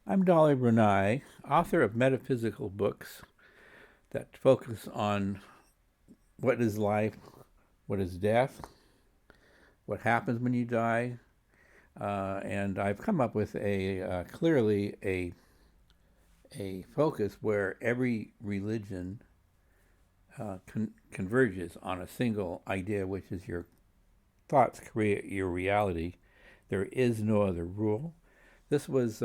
I'm Dolly Brunei, author of metaphysical books that focus on what is life, what is death, what happens when you die, and I've come up with clearly a focus where every religion converges on a single idea, which is your thoughts create your reality. There is no other rule. This was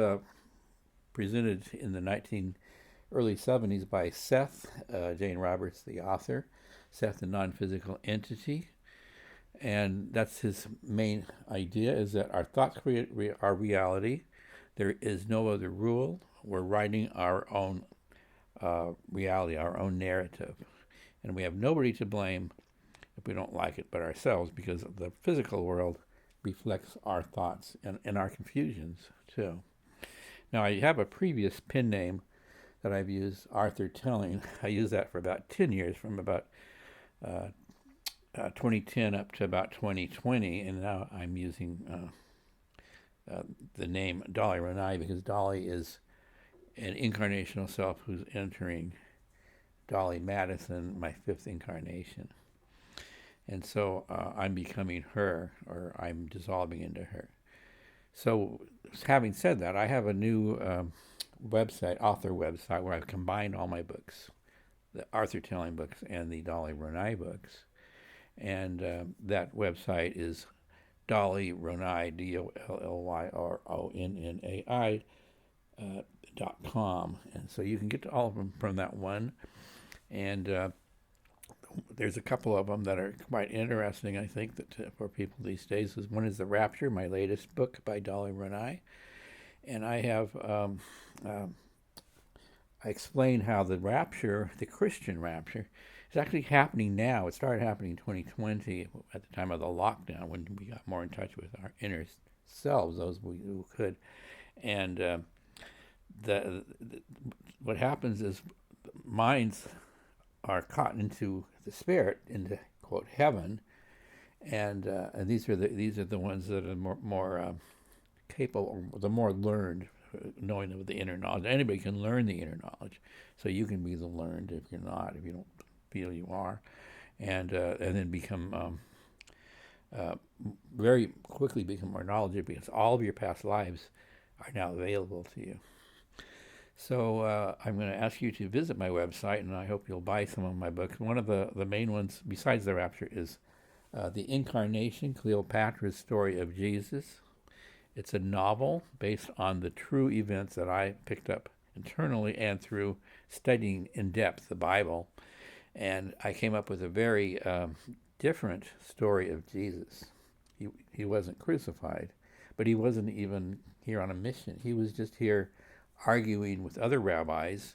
presented in the early 70s by Seth, Jane Roberts, the author. Seth, the non-physical entity. And that's his main idea, is that our thoughts create our reality. There is no other rule. We're writing our own reality, our own narrative. And we have nobody to blame if we don't like it but ourselves, because the physical world reflects our thoughts and our confusions too. Now, I have a previous pen name that I've used, Arthur Telling. I used that for about 10 years, from about 2010 up to about 2020, and now I'm using the name Dolly Renai, because Dolly is an incarnational self who's entering Dolly Madison, my fifth incarnation. And so I'm becoming her, or I'm dissolving into her. So, having said that, I have a new author website, where I've combined all my books, the Arthur Telling books and the Dolly Ronai books. And that website is Dolly Ronai, DOLLYRONNAI .com. And so you can get to all of them from that one. And there's a couple of them that are quite interesting, I think, that for people these days. One is The Rapture, my latest book by Dolly Renai. And I have, I explain how the rapture, the Christian rapture, is actually happening now. It started happening in 2020 at the time of the lockdown, when we got more in touch with our inner selves, those who could. And what happens is minds are caught into the spirit, into quote heaven, and these are the ones that are more capable, the more learned, knowing of the inner knowledge. Anybody can learn the inner knowledge, so you can be the learned if you're not, if you don't feel you are, and then become very quickly become more knowledgeable, because all of your past lives are now available to you. So I'm going to ask you to visit my website, and I hope you'll buy some of my books. One of the main ones, besides The Rapture, is The Incarnation, Cleopatra's Story of Jesus. It's a novel based on the true events that I picked up internally and through studying in depth the Bible. And I came up with a very different story of Jesus. He wasn't crucified, but he wasn't even here on a mission. He was just here arguing with other rabbis.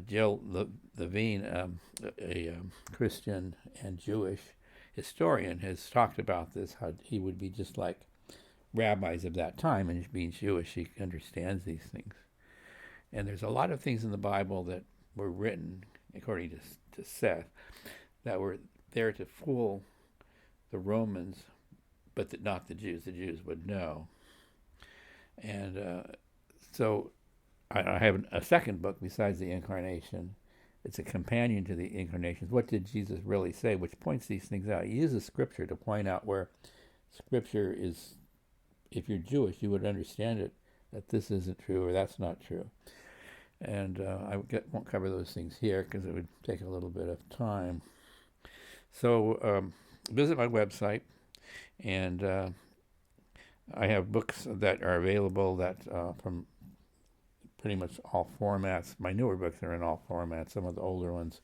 Jill Levine, a Christian and Jewish historian, has talked about this, how he would be just like rabbis of that time, and being Jewish, he understands these things. And there's a lot of things in the Bible that were written, according to Seth, that were there to fool the Romans, but not the Jews. The Jews would know. And so I have a second book besides the Incarnation. It's a companion to the Incarnations. What did Jesus really say? Which points these things out. He uses Scripture to point out where Scripture is. If you're Jewish, you would understand it, that this isn't true or that's not true. And I won't cover those things here because it would take a little bit of time. So visit my website, and I have books that are available that from pretty much all formats. My newer books are in all formats. Some of the older ones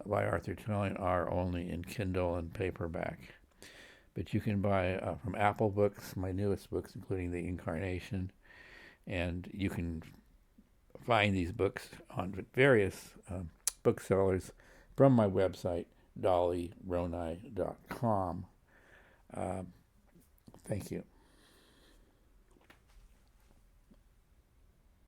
by Arthur Telling are only in Kindle and paperback. But you can buy from Apple Books, my newest books, including The Incarnation, and you can find these books on various booksellers from my website, dollyronai.com. Thank you.